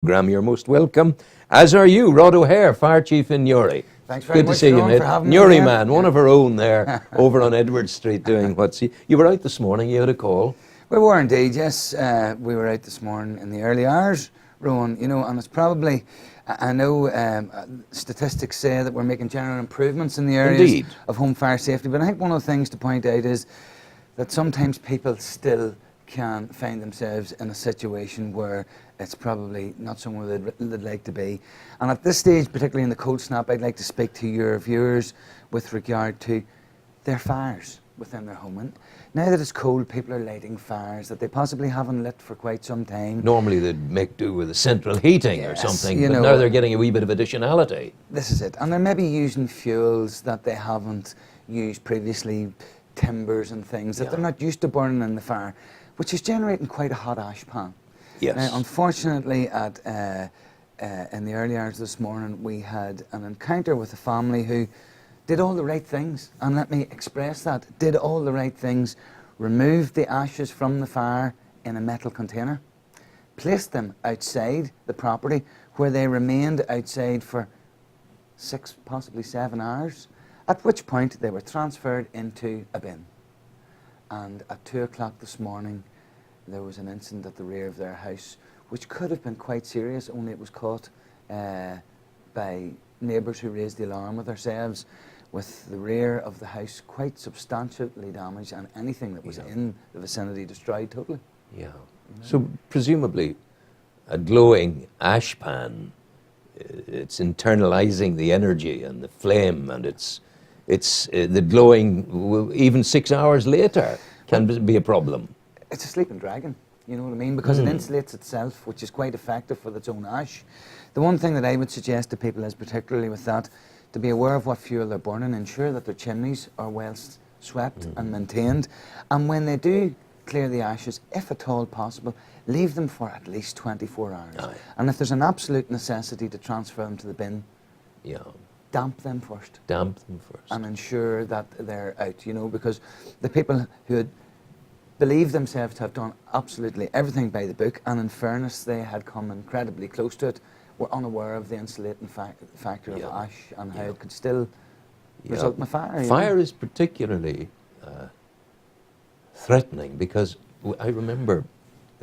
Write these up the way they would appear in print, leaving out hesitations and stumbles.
Graham, you're most welcome, as are you, Rod O'Hare, Fire Chief in Newry. Thanks very Good much, to see you, Ron, mate. for having me Newry again. man, one of our own there, over on Edward Street doing what's he? You were out this morning, you had a call. We were indeed, yes. We were out this morning in the early hours, Rowan, and it's probably, I know statistics say that we're making general improvements in the areas Indeed. of home fire safety, but I think one of the things to point out is that sometimes people still can find themselves in a situation where it's probably not somewhere they'd like to be. And at this stage, particularly in the cold snap, I'd like to speak to your viewers with regard to their fires within their home. And now that it's cold, people are lighting fires that they possibly haven't lit for quite some time. Normally they'd make do with a central heating or Yes, something, you but know, now they're getting a wee bit of additionality. This is it. And they're maybe using fuels that they haven't used previously, timbers and things that Yeah. they're not used to burning in the fire, which is generating quite a hot ash pan. Yes. Now, unfortunately, in the early hours this morning, we had an encounter with a family who did all the right things, and let me express that, did all the right things, removed the ashes from the fire in a metal container, placed them outside the property, where they remained outside for 6, possibly 7 hours, at which point they were transferred into a bin. And at 2 o'clock this morning, there was an incident at the rear of their house, which could have been quite serious, only it was caught by neighbours who raised the alarm with ourselves, with the rear of the house quite substantially damaged and anything that was in the vicinity destroyed totally. Yeah. So presumably a glowing ash pan, it's internalizing the energy and the flame, and it's the glowing even 6 hours later can be a problem. It's a sleeping dragon, you know what I mean? Because it insulates itself, which is quite effective with its own ash. The one thing that I would suggest to people is, particularly with that, to be aware of what fuel they're burning, ensure that their chimneys are well swept and maintained, and when they do clear the ashes, if at all possible, leave them for at least 24 hours. Aye. And if there's an absolute necessity to transfer them to the bin, Yeah. damp them first. Damp them first. And ensure that they're out, because the people who had believed themselves to have done absolutely everything by the book, and in fairness they had come incredibly close to it, were unaware of the insulating factor of ash and how it could still result in a fire. Fire is particularly threatening because I remember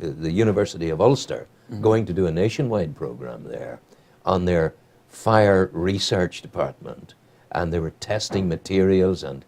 the University of Ulster going to do a nationwide program there on their fire research department, and they were testing materials and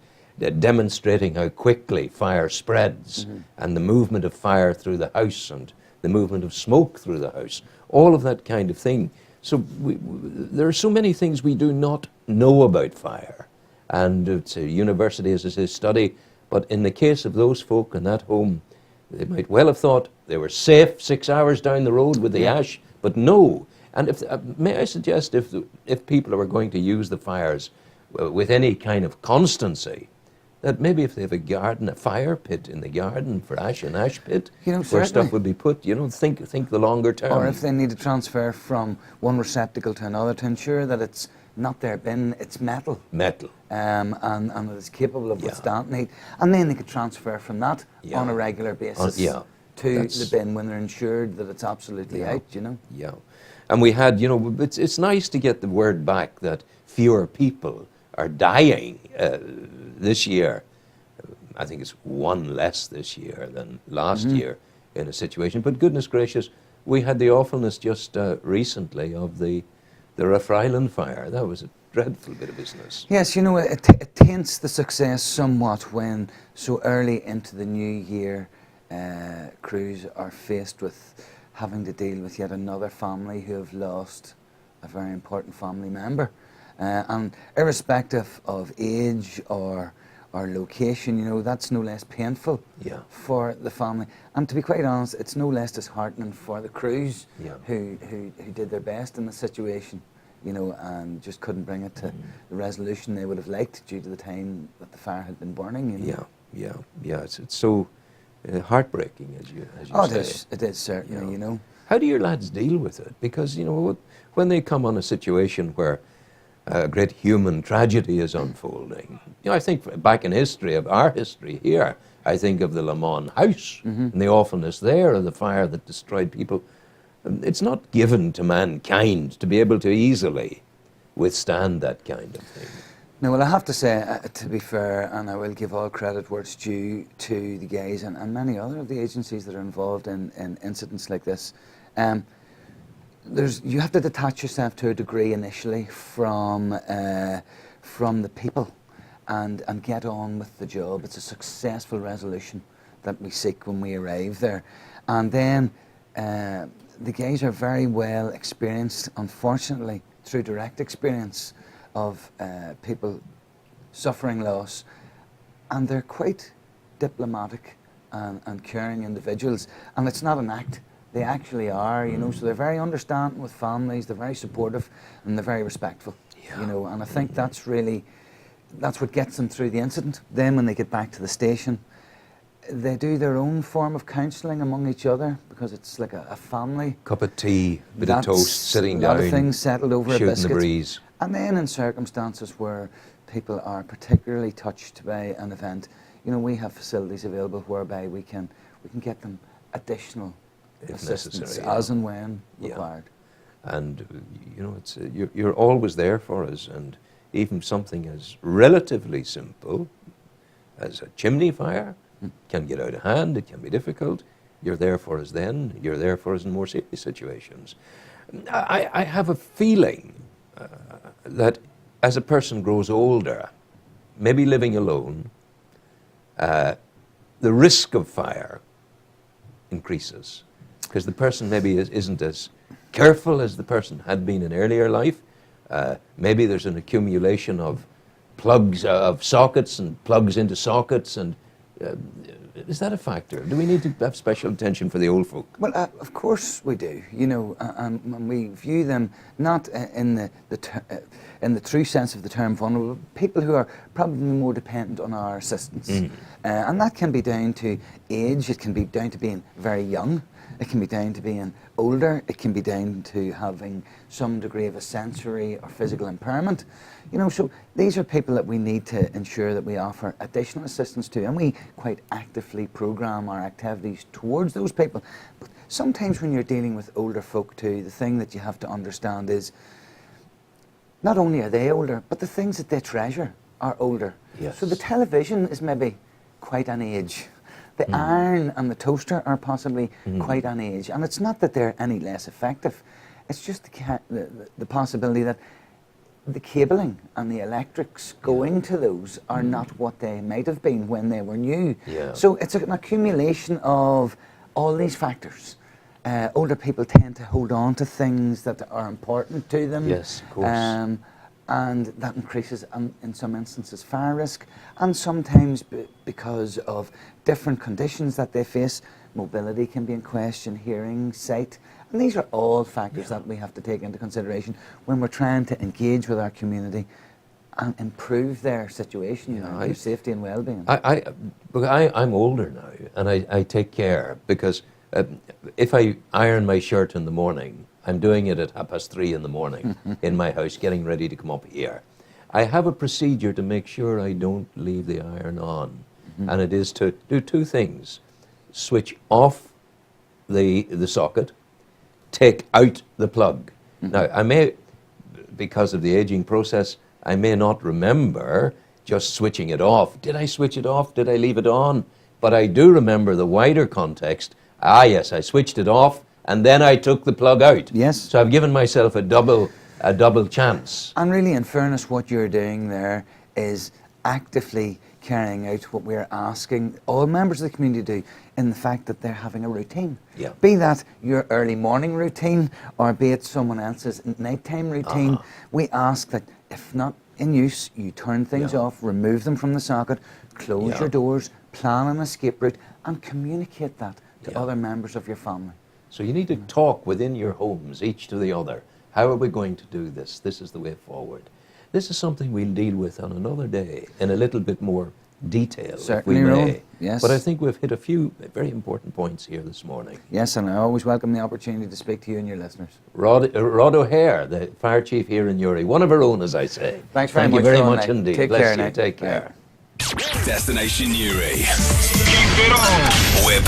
demonstrating how quickly fire spreads and the movement of fire through the house and the movement of smoke through the house, all of that kind of thing. So there are so many things we do not know about fire, and it's a university, as I say, study, but in the case of those folk in that home, they might well have thought they were safe 6 hours down the road with the ash, but no. And if may I suggest, if people are going to use the fires with any kind of constancy, that maybe if they have a garden, a fire pit in the garden for ash, an ash pit, where certainly stuff would be put, think the longer term. Or if they need to transfer from one receptacle to another, to ensure that it's not their bin, it's metal. Metal. And that it's capable of withstanding heat. And then they could transfer from that on a regular basis to the bin when they're ensured that it's absolutely out, Yeah. And we had, it's nice to get the word back that fewer people are dying this year. I think it's one less this year than last year in a situation. But goodness gracious, we had the awfulness just recently of the Rathfriland fire. That was a dreadful bit of business. Yes, it taints the success somewhat when so early into the new year crews are faced with having to deal with yet another family who have lost a very important family member. And irrespective of age or location, that's no less painful for the family. And to be quite honest, it's no less disheartening for the crews who did their best in the situation, and just couldn't bring it to the resolution they would have liked due to the time that the fire had been burning. Yeah. It's so heartbreaking, as you say. It is certainly. How do your lads deal with it? Because when they come on a situation where a great human tragedy is unfolding. I think back in history, of our history here, I think of the Lamon house and the awfulness there of the fire that destroyed people. it's not given to mankind to be able to easily withstand that kind of thing. Now, well, I have to say, to be fair, and I will give all credit where it's due to the guys and many other of the agencies that are involved in incidents like this, you have to detach yourself to a degree initially from the people and get on with the job. It's a successful resolution that we seek when we arrive there. And then the guys are very well experienced, unfortunately, through direct experience of people suffering loss, and they're quite diplomatic and caring individuals, and it's not an act. They actually are, you know, so they're very understanding with families, they're very supportive, and they're very respectful, you know, and I think that's what gets them through the incident. Then when they get back to the station, they do their own form of counselling among each other, because it's like a family. Cup of tea, bit of toast, sitting down, a lot of things settled over a shooting biscuit. the breeze. And then in circumstances where people are particularly touched by an event, you know, we have facilities available whereby we can get them additional If assistance necessary, as and when required. And you know, it's you're always there for us, and even something as relatively simple as a chimney fire can get out of hand. It can be difficult. You're there for us then. You're there for us in more serious situations. I have a feeling that as a person grows older, maybe living alone, the risk of fire increases, because the person maybe isn't as careful as the person had been in earlier life. Maybe there's an accumulation of plugs, of sockets and plugs into sockets, and is that a factor? Do we need to have special attention for the old folk? Well, of course we do, you know, and we view them not in the true sense of the term vulnerable, people who are probably more dependent on our assistance. And that can be down to age, it can be down to being very young, it can be down to being older, it can be down to having some degree of a sensory or physical impairment. You know, so these are people that we need to ensure that we offer additional assistance to, and we quite actively program our activities towards those people. But sometimes when you're dealing with older folk too, the thing that you have to understand is not only are they older, but the things that they treasure are older. Yes. So the television is maybe quite an age. The iron and the toaster are possibly quite an age. And it's not that they're any less effective. It's just the possibility that the cabling and the electrics going to those are not what they might have been when they were new. Yeah. So it's an accumulation of all these factors. Older people tend to hold on to things that are important to them. Yes, of course. And that increases, in some instances, fire risk. And sometimes, because of different conditions that they face, mobility can be in question, hearing, sight. And these are all factors that we have to take into consideration when we're trying to engage with our community and improve their situation, their safety and well-being. I'm older now, and I take care, because if I iron my shirt in the morning, I'm doing it at 3:30 in the morning in my house, getting ready to come up here. I have a procedure to make sure I don't leave the iron on, and it is to do two things: switch off the socket, take out the plug. Now, I may, because of the aging process, I may not remember just switching it off. Did I switch it off? Did I leave it on? But I do remember the wider context. Ah, yes, I switched it off, and then I took the plug out. Yes. So I've given myself a double chance. And really, in fairness, what you're doing there is actively carrying out what we're asking all members of the community to do, in the fact that they're having a routine. Yeah. Be that your early morning routine, or be it someone else's nighttime routine. We ask that, if not in use, you turn things off, remove them from the socket, close your doors, plan an escape route, and communicate that to other members of your family. So you need to talk within your homes, each to the other. How are we going to do this? This is the way forward. This is something we'll deal with on another day in a little bit more detail, Certainly, if we may. Ron. Yes. But I think we've hit a few very important points here this morning. Yes, and I always welcome the opportunity to speak to you and your listeners. Rod O'Hare, the fire chief here in Newry, one of our own, as I say. Thanks very Thank much, you very Ron. much indeed. Take Bless care you. now. Take care. Destination Newry. Keep it on. We're